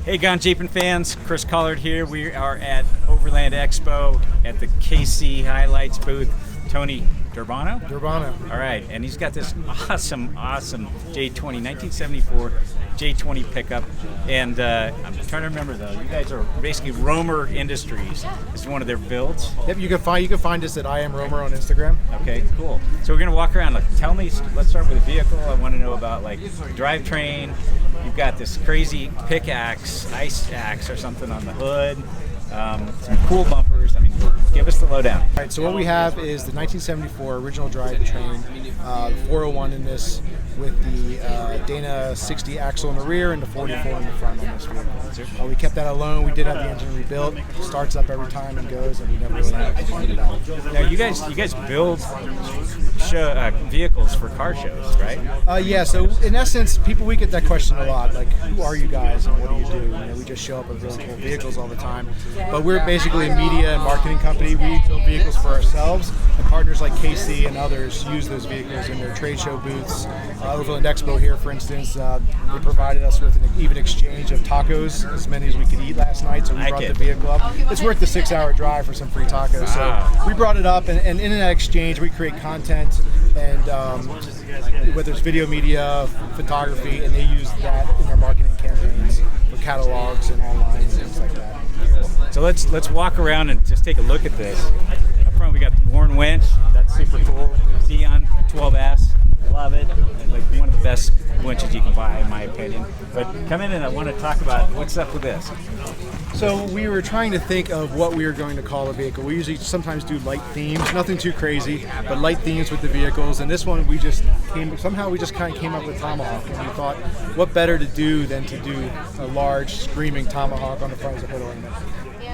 Hey Gone-GPN fans, Chris Collard here. We are at Overland Expo at the KC Highlights booth. Tony Durbano? Durbano. All right, and he's got this awesome J-20, 1974 J-20 pickup. And I'm trying to remember though, you guys are basically IAMROAMR Industries. This is one of their builds. Yep, you can find us at IAMROAMR on Instagram. Okay, cool. So we're gonna walk around. Tell me, let's start with the vehicle. I want to know about like drivetrain. You've got this crazy pickaxe, ice axe or something on the hood. Some cool bumpers. I mean, give us the lowdown. All right, so what we have is the 1974 original drivetrain, 401 in this, with the Dana 60 axle in the rear and the 44 in the front on this vehicle. We kept that alone. We did have the engine rebuilt. It starts up every time and goes, and we never really had to find it out. Now, you guys build vehicles for car shows, right? Yeah. So in essence, we get that question a lot. Like, who are you guys and what do you do? You know, we just show up with really cool vehicles all the time. But we're basically a media and marketing company. We build vehicles for ourselves, and partners like KC and others use those vehicles in their trade show booths. Overland Expo here, for instance, they provided us with an even exchange of tacos, as many as we could eat last night, so we brought the vehicle up. It's worth the 6-hour drive for some free tacos. So we brought it up, and in that exchange, we create content, and whether it's video media, photography, and they use that in their marketing campaigns for catalogs and online and things like that. So let's walk around and just take a look at this. Up front we got the Warren winch. That's super cool. Xeon 12S. Love it. Like one of the best winches you can buy, in my opinion. But come in and I want to talk about what's up with this. So we were trying to think of what we were going to call a vehicle. We usually sometimes do light themes, nothing too crazy, but light themes with the vehicles. And this one we just kind of came up with Tomahawk, and we thought, what better to do than to do a large screaming Tomahawk on the front of the hood ornament.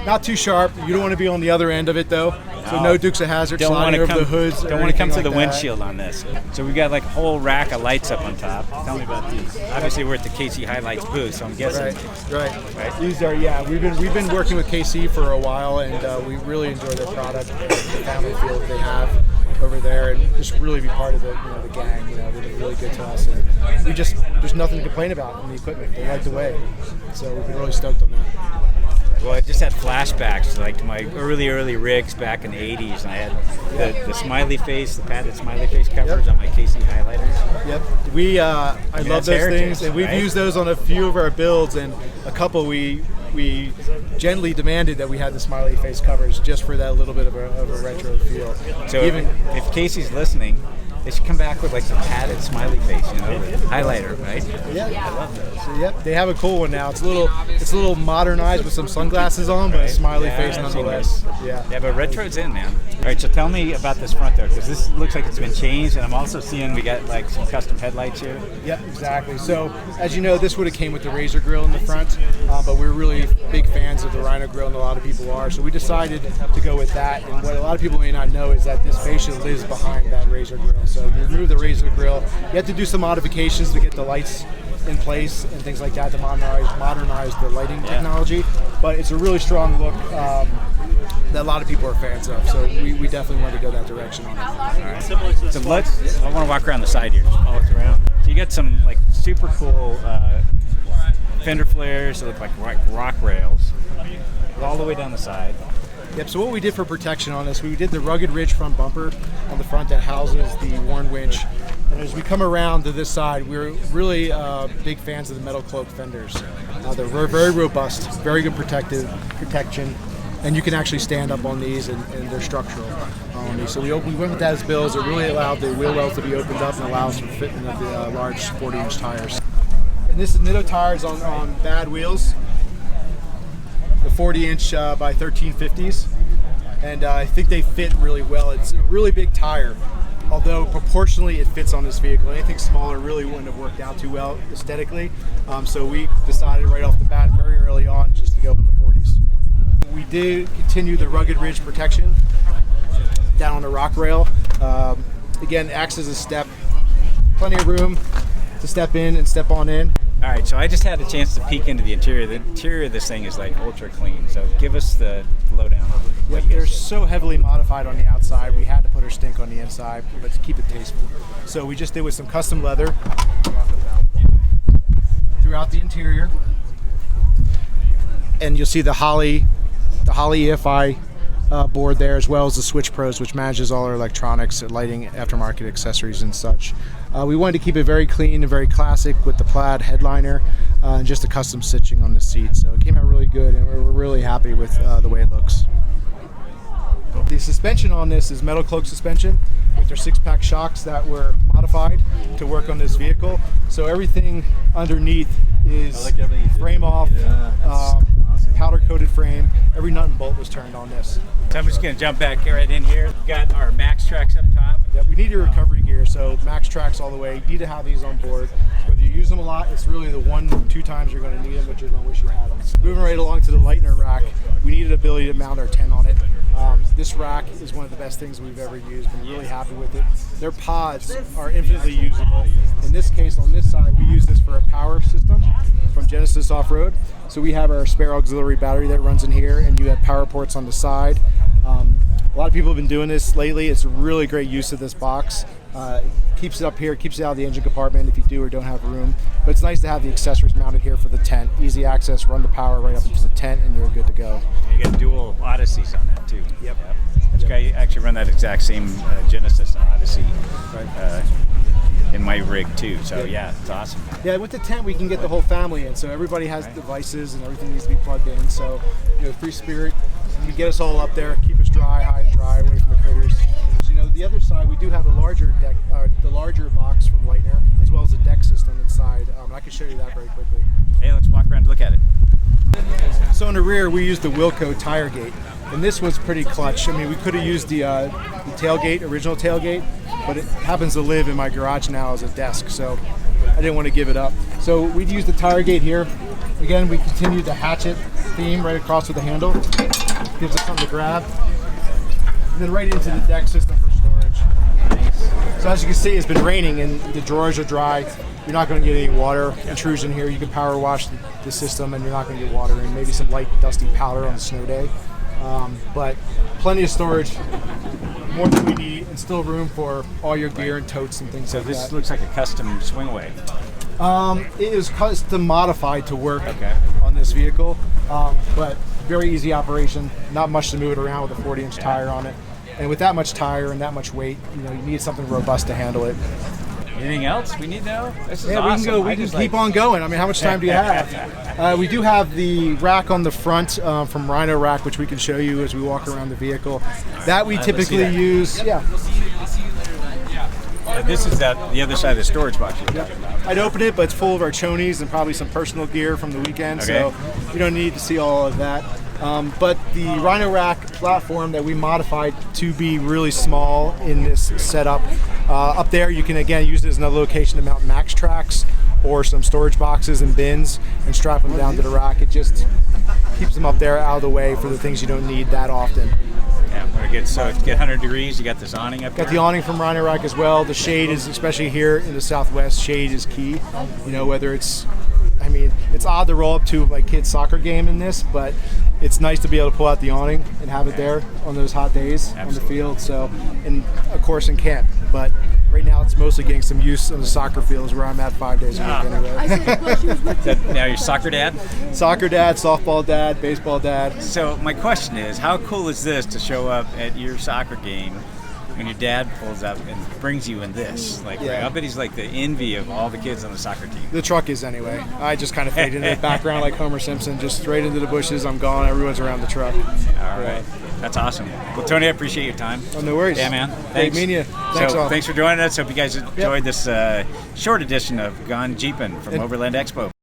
Not too sharp. You don't want to be on the other end of it though. So no Dukes of Hazzard sliding over the hoods. Don't want to come to the windshield on this. So we've got like a whole rack of lights up on top. Tell me about these. Obviously we're at the KC Highlights booth, so I'm guessing. Right. These are we've been working with KC for a while, and we really enjoy their product, the family feel that they have over there, and just really be part of the gang. They've been really good to us, and there's nothing to complain about in the equipment. They like the way, so we've been really stoked on that. Well, I just had flashbacks to my early rigs back in the 80s, and I had the smiley face, the padded smiley face covers on my KC highlighters. Yep. I love those things, and we've used those on a few of our builds, and a couple we gently demanded that we had the smiley face covers just for that little bit of a retro feel. So if Casey's listening, they should come back with like some padded smiley face, highlighter, right? Yeah, I love those. So, yep, they have a cool one now. It's a little modernized with some sunglasses on, but a smiley face nonetheless. Yeah, but retro's in, man. All right, so tell me about this front there, because this looks like it's been changed, and I'm also seeing we got like some custom headlights here. Yep, exactly. So as you know, this would have came with the Razor grill in the front, but we're really big fans of the Rhino grill, and a lot of people are. So we decided to go with that. And what a lot of people may not know is that this fascia lives behind that Razor grill. So you remove the Razor grill. You have to do some modifications to get the lights in place and things like that to modernize the lighting technology. But it's a really strong look that a lot of people are fans of. So we definitely want to go that direction on it. All right. So I want to walk around the side here. Just follow us around. So you got some like super cool fender flares that look like rock rails all the way down the side. Yep, so what we did for protection on this, we did the rugged ridge front bumper on the front that houses the Warren winch. And as we come around to this side, we're really big fans of the metal Cloak fenders. They're very robust, very good protection, and you can actually stand up on these, and they're structural on these. So we went with that as bills. It really allowed the wheel wells to be opened up and allows for fitment of the large 40-inch tires. And this is Nitto tires on bad wheels. The 40-inch by 1350s, and I think they fit really well. It's a really big tire, although proportionally it fits on this vehicle. Anything smaller really wouldn't have worked out too well aesthetically, so we decided right off the bat, very early on, just to go with the 40s. We did continue the rugged ridge protection down on the rock rail. Again, acts as a step, plenty of room to step in and step on in. All right, so I just had a chance to peek into the interior. The interior of this thing is like ultra clean. So give us the lowdown. Yep, they're so heavily modified on the outside. We had to put our stink on the inside, but to keep it tasteful. So we just did with some custom leather throughout the interior. and you'll see the Holly EFI board there, as well as the Switch Pros, which manages all our electronics, lighting, aftermarket accessories, and such. We wanted to keep it very clean and very classic with the plaid headliner and just a custom stitching on the seat. So it came out really good, and we're really happy with the way it looks. The suspension on this is metal Cloak suspension with their 6-pack shocks that were modified to work on this vehicle. So everything underneath is frame off, powder coated frame. Every nut and bolt was turned on this. So I'm just going to jump back right in here. We've got our Max Tracks up top. Yep, we need your recovery gear, so Max Tracks all the way. You need to have these on board. Whether you use them a lot, it's really the 1-2 times you're going to need them, which you're going to wish you had them. Moving right along to the Lightner rack, we needed the ability to mount our tent on it. This rack is one of the best things we've ever used. I'm really happy with it. Their pods are infinitely usable. In this case, on this side, we use this for a power system from Genesis Off-Road. So we have our spare auxiliary battery that runs in here, and you have power ports on the side. A lot of people have been doing this lately. It's a really great use of this box. Keeps it up here, keeps it out of the engine compartment if you do or don't have room. But it's nice to have the accessories mounted here for the tent. Easy access, run the power right up into the tent, and you're good to go. You get dual Odysseys on that too. Yep. I actually run that exact same Genesis Odyssey in my rig too. So yeah, it's awesome. Yeah, with the tent we can get the whole family in, so everybody has devices and everything needs to be plugged in. So, free spirit, you get us all up there, keep us dry, high and dry, away from the critters. The other side we do have a larger deck, the larger box from Lightner, as well as a deck system inside. I can show you that very quickly. Hey, let's walk around and look at it. So in the rear we used the Wilco tire gate, and this was pretty clutch. I mean, we could have used the tailgate, original tailgate, but it happens to live in my garage now as a desk, so I didn't want to give it up. So we'd use the tire gate here. Again, we continued the hatchet theme right across with the handle. Gives us something to grab. And then right into the deck system for storage. So as you can see, it's been raining and the drawers are dry. You're not going to get any water intrusion here. You can power wash the system and you're not going to get water in. Maybe some light dusty powder on a snow day. But plenty of storage, more than we need, and still room for all your gear and totes and things like that. So this looks like a custom swingaway. It is custom modified to work on this vehicle, but very easy operation. Not much to move it around with a 40-inch tire on it. And with that much tire and that much weight, you need something robust to handle it. Anything else we need to know? This is awesome. We can go. We can keep on going. I mean, how much time do you have? We do have the rack on the front from Rhino Rack, which we can show you as we walk around the vehicle. That we typically use. Yeah. This is the other side of the storage box. I'd open it, but it's full of our chonies and probably some personal gear from the weekend, so you don't need to see all of that. But the Rhino Rack platform that we modified to be really small in this setup, up there you can again use it as another location to mount Max Tracks or some storage boxes and bins and strap them down to the rack. It just keeps them up there out of the way for the things you don't need that often. Yeah, when it gets 100 degrees, you got this awning up there. Got the awning from Rhino Rack as well. The shade is, especially here in the Southwest, shade is key. Whether it's, it's odd to roll up to my kid's soccer game in this, but it's nice to be able to pull out the awning and have it there on those hot days on the field. So, and of course in camp, but right now it's mostly getting some use on the soccer fields where I'm at 5 days a week anyway. Now you're soccer dad? Soccer dad, softball dad, baseball dad. So my question is, how cool is this to show up at your soccer game when your dad pulls up and brings you in this? I bet he's like the envy of all the kids on the soccer team. The truck is anyway. I just kind of fade into the background like Homer Simpson, just straight into the bushes. I'm gone. Everyone's around the truck. All right. That's awesome. Well, Tony, I appreciate your time. Oh, no worries. Yeah, man. Thanks. Meeting you. Thanks all. Thanks for joining us. Hope you guys enjoyed this short edition of Gone-GPN from Overland Expo.